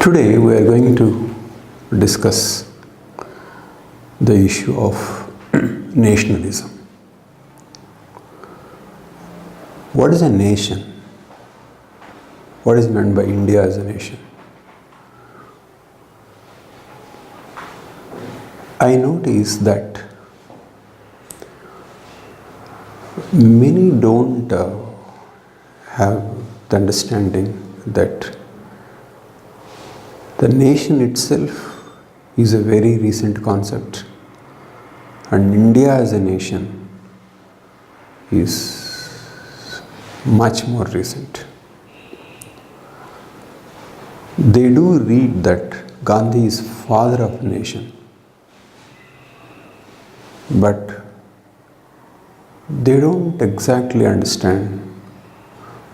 Today we are going to discuss the issue of nationalism. What is a nation? What is meant by India as a nation? I notice that many don't have the understanding that the nation itself is a very recent concept, and India as a nation is much more recent. They do read that Gandhi is father of a nation, but they don't exactly understand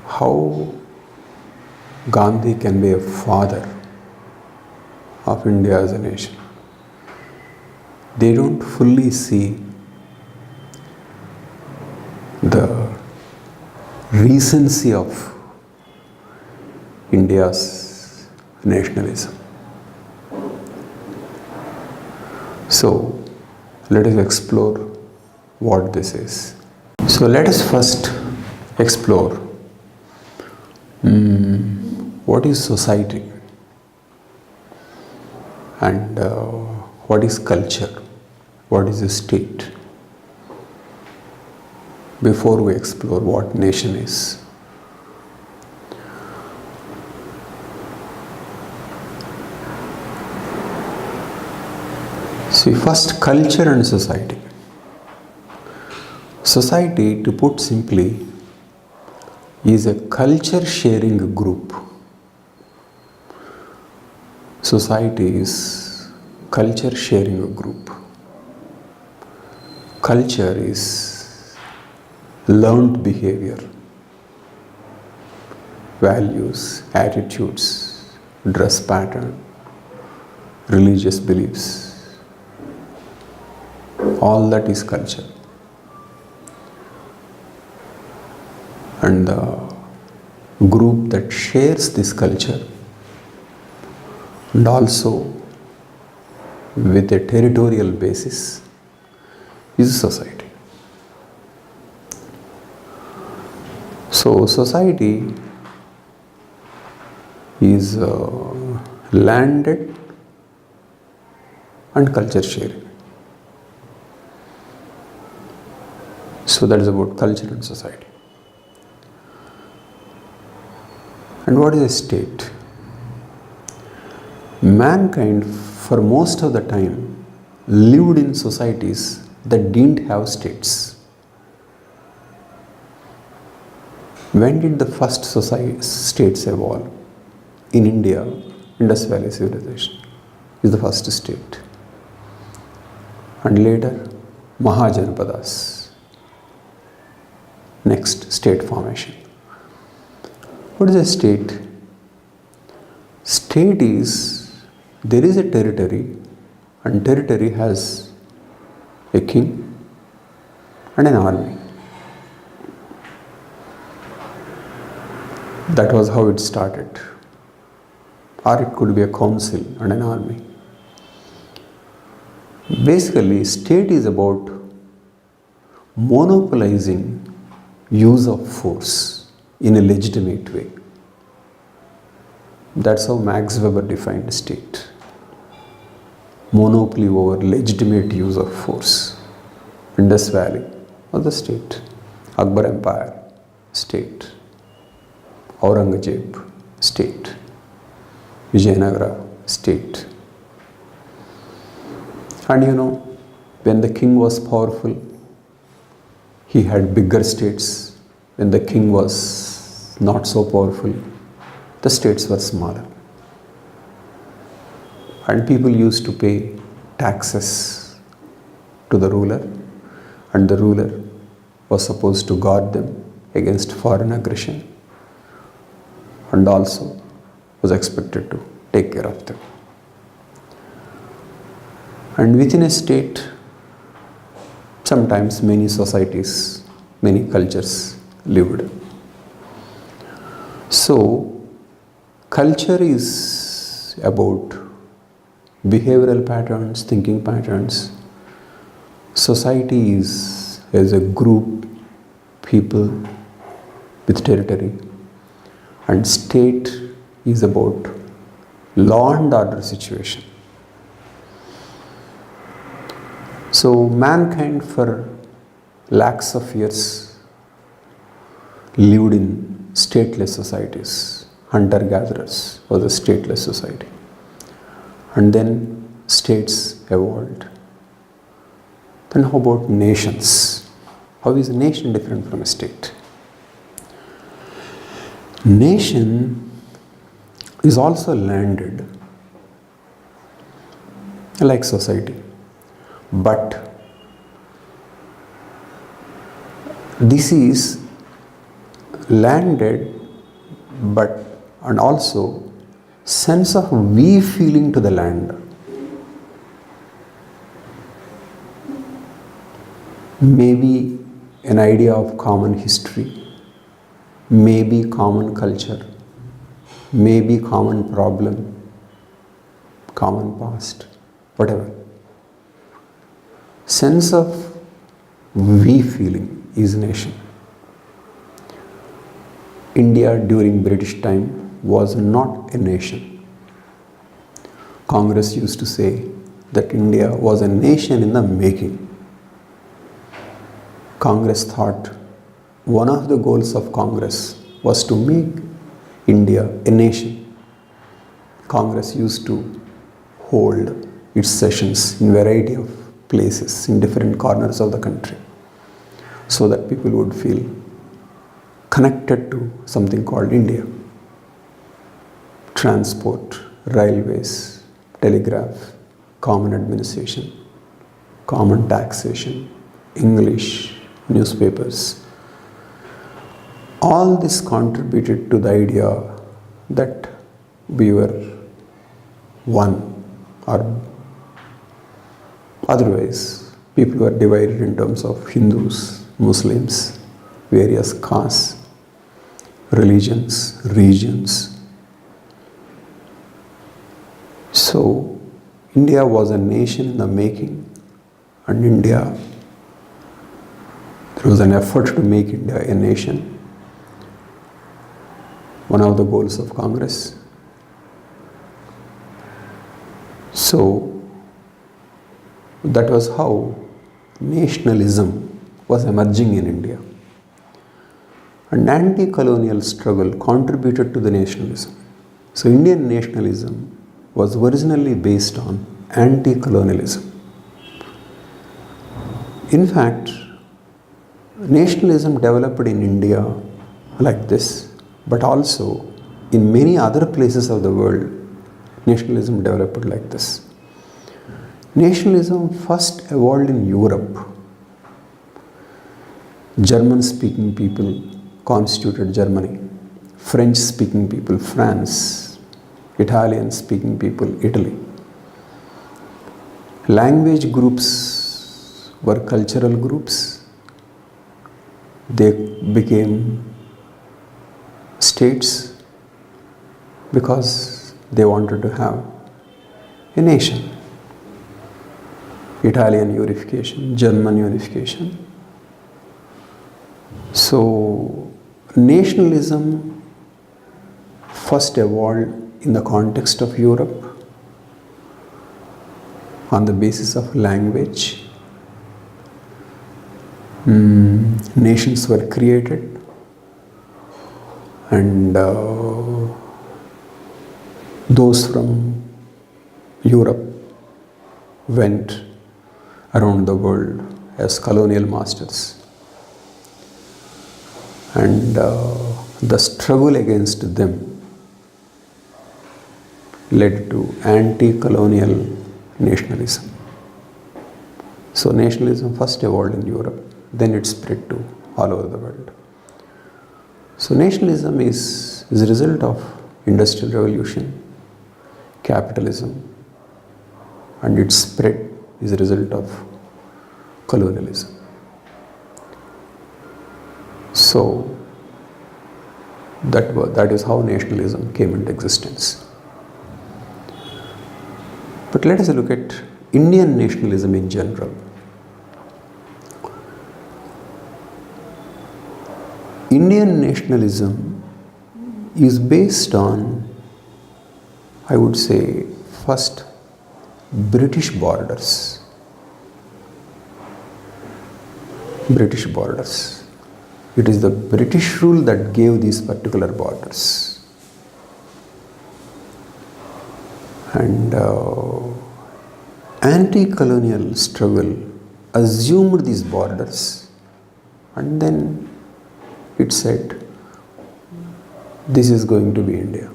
how Gandhi can be a father of India as a nation. They don't fully see the recency of India's nationalism. So, let us explore what this is. So, let us first explore what is society and what is culture, what is a state, before we explore what nation is. See, first, culture and society. Society, to put simply, is a culture sharing group. Society is culture sharing group. Culture is learned behavior, values, attitudes, dress pattern, religious beliefs. All that is culture. And the group that shares this culture and also with a territorial basis is society. So society is landed and culture sharing. So that is about culture and society. And what is a state? Mankind, for most of the time, lived in societies that didn't have states. When did the first states evolve? In India, Indus Valley civilization is the first state. And later, Mahajanapadas. Next, state formation. What is a state? State is, there is a territory, and territory has a king and an army. That was how it started. Or it could be a council and an army. Basically, state is about monopolizing use of force in a legitimate way. That's how Max Weber defined state. Monopoly over legitimate use of force. Indus Valley was the state. Akbar Empire, state. Aurangzeb, state. Vijayanagara, state. And when the king was powerful, he had bigger states. When the king was not so powerful, the states were smaller. And people used to pay taxes to the ruler, and the ruler was supposed to guard them against foreign aggression, and also was expected to take care of them. And within a state, sometimes many societies, many cultures lived. So, culture is about behavioral patterns, thinking patterns. Society is as a group, people with territory, and state is about law and order situation. So mankind for lakhs of years lived in stateless societies. Hunter-gatherers was a stateless society. And then states evolved. Then how about nations? How is a nation different from a state? Nation is also landed like society, but this is landed and also sense of we feeling to the land. Maybe an idea of common history, maybe common culture, maybe common problem, common past, whatever. Sense of we feeling is nation. India during British time was not a nation. Congress used to say that India was a nation in the making. Congress thought one of the goals of Congress was to make India a nation. Congress used to hold its sessions in variety of places in different corners of the country so that people would feel connected to something called India. Transport, railways, telegraph, common administration, common taxation, English, newspapers. All this contributed to the idea that we were one, or otherwise people were divided in terms of Hindus, Muslims, various castes, religions, regions. So India was a nation in the making, and there was an effort to make India a nation. One of the goals of Congress. So that was how nationalism was emerging in India. An anti-colonial struggle contributed to the nationalism. So Indian nationalism was originally based on anti-colonialism. In fact, nationalism developed in India like this, but also in many other places of the world, nationalism developed like this. Nationalism first evolved in Europe. German-speaking people constituted Germany, French-speaking people, France, Italian-speaking people, Italy. Language groups were cultural groups. They became states because they wanted to have a nation. Italian unification, German unification. So nationalism first evolved in the context of Europe on the basis of language. Nations were created, and those from Europe went around the world as colonial masters. And the struggle against them led to anti-colonial nationalism. So nationalism first evolved in Europe, then it spread to all over the world. So nationalism is a result of industrial revolution, capitalism, and its spread is a result of colonialism. So that is how nationalism came into existence. But let us look at Indian nationalism in general. Indian nationalism is based on, I would say, first, British borders. British borders. It is the British rule that gave these particular borders. And anti-colonial struggle assumed these borders, and then it said, this is going to be India.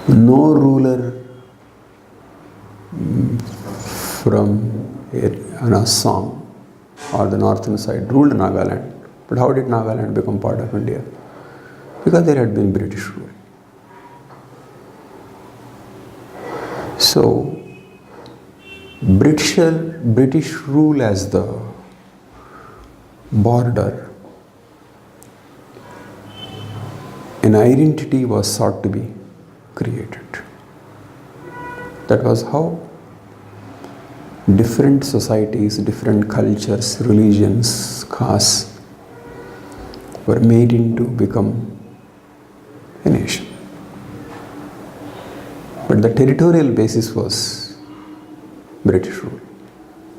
No ruler from Assam or the northern side ruled Nagaland. But how did Nagaland become part of India? Because there had been British rule. So, British rule as the border, an identity was sought to be created. That was how different societies, different cultures, religions, castes were made into become a nation. But the territorial basis was British rule,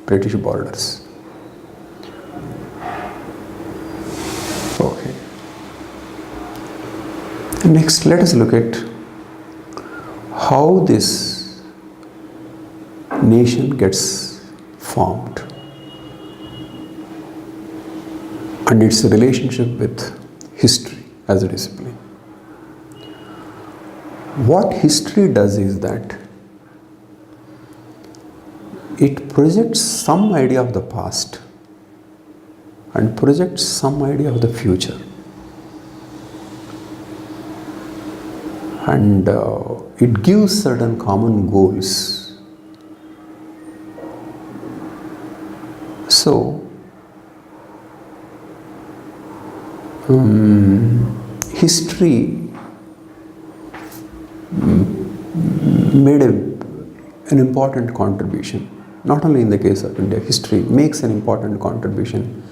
British borders. Okay. Next, let us look at how this nation gets formed and its relationship with history as a discipline. What history does is that it projects some idea of the past and projects some idea of the future. And it gives certain common goals. So, history made an important contribution. Not only in the case of India, history makes an important contribution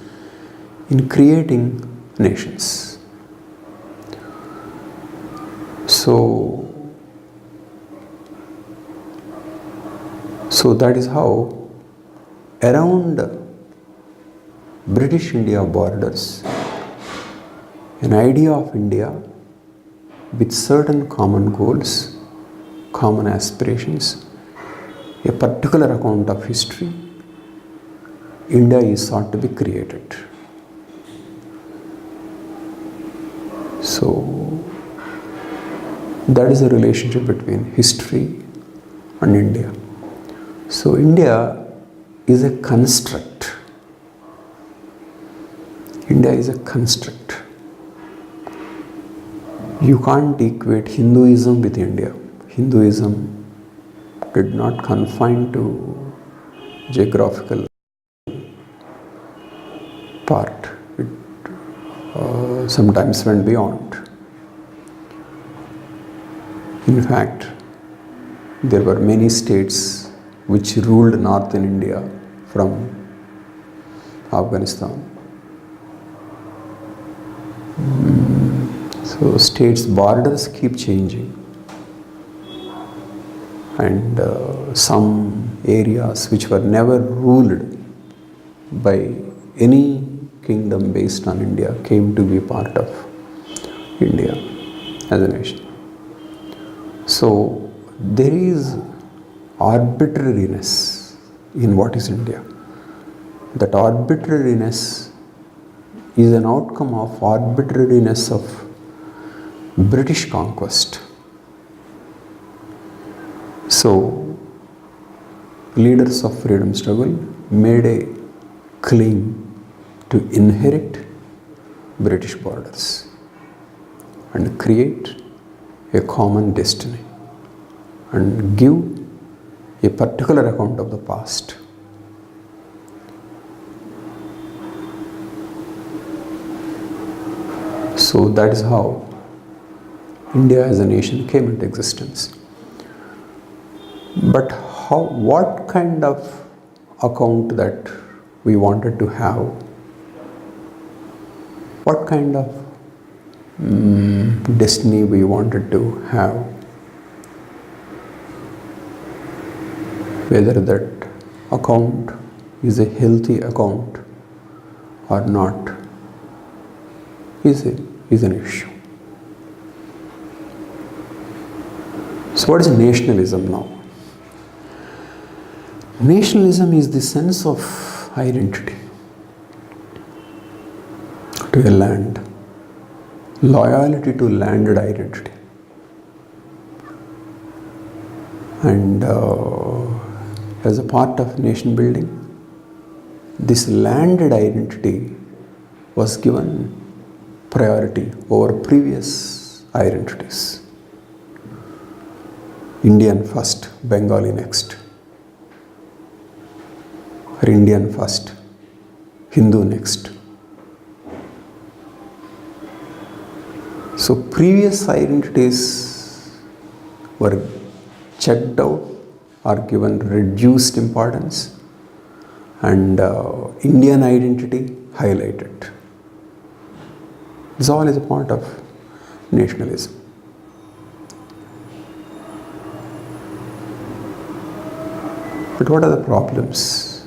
in creating nations. So that is how around British India borders, an idea of India with certain common goals, common aspirations, a particular account of history, India is sought to be created. So that is the relationship between history and India. So India is a construct. India is a construct. You can't equate Hinduism with India. Hinduism did not confine to geographical part. It sometimes went beyond. In fact, there were many states which ruled northern India from Afghanistan. So states' borders keep changing, and some areas which were never ruled by any kingdom based on India came to be part of India as a nation. So there is arbitrariness in what is India. That arbitrariness is an outcome of arbitrariness of British conquest. So leaders of freedom struggle made a claim to inherit British borders and create a common destiny and give a particular account of the past. So that is how India as a nation came into existence. But what kind of account that we wanted to have, what kind of destiny we wanted to have, whether that account is a healthy account or not is an issue. So what is nationalism now? Nationalism is the sense of identity to a land, loyalty to landed identity. And as a part of nation building, this landed identity was given priority over previous identities. Indian first, Bengali next. Or Indian first, Hindu next. So previous identities were checked out or given reduced importance, and Indian identity highlighted. This all is a part of nationalism. But what are the problems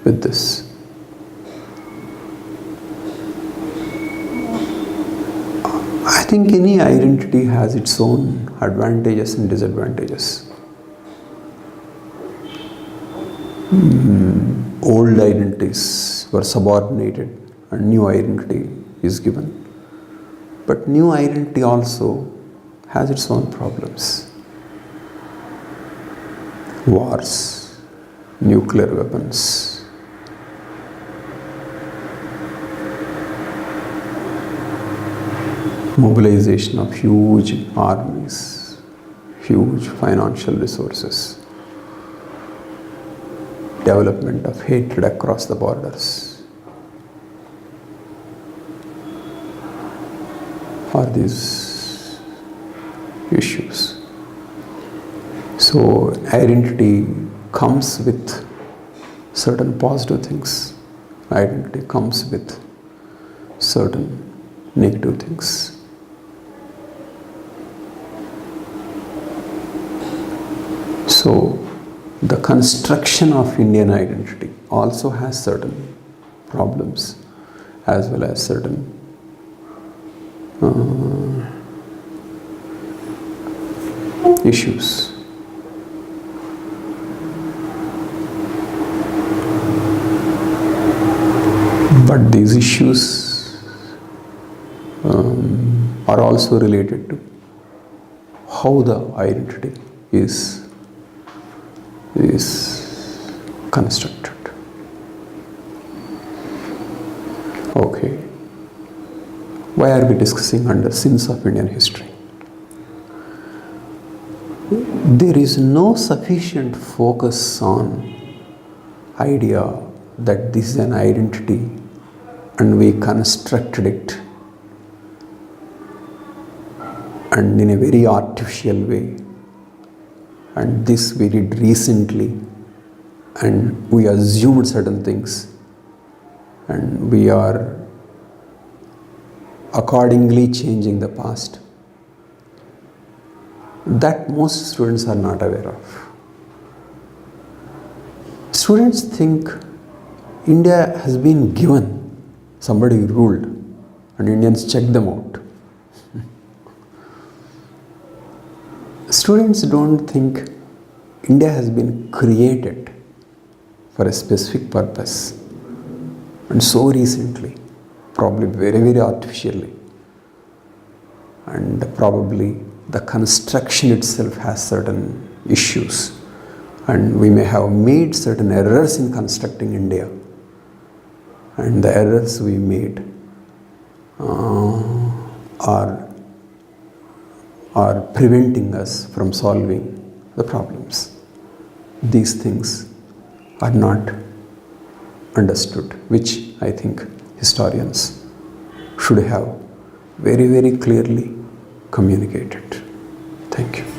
with this? I think any identity has its own advantages and disadvantages. Old identities were subordinated and new identity is given. But new identity also has its own problems. Wars, nuclear weapons, mobilization of huge armies, huge financial resources, development of hatred across the borders. Are these issues? So identity comes with certain positive things. Identity comes with certain negative things. So the construction of Indian identity also has certain problems as well as certain issues. But these issues are also related to how the identity is constructed. Okay. Why are we discussing under sins of Indian history? There is no sufficient focus on idea that this is an identity and we constructed it and in a very artificial way, and this we did recently and we assumed certain things and we are accordingly changing the past. That most students are not aware of. Students think India has been given, somebody ruled, and Indians check them out. Students don't think India has been created for a specific purpose, and so recently, probably very, very artificially, and probably the construction itself has certain issues, and we may have made certain errors in constructing India, and the errors we made are preventing us from solving the problems. These things are not understood, which I think historians should have very, very clearly communicate it. Thank you.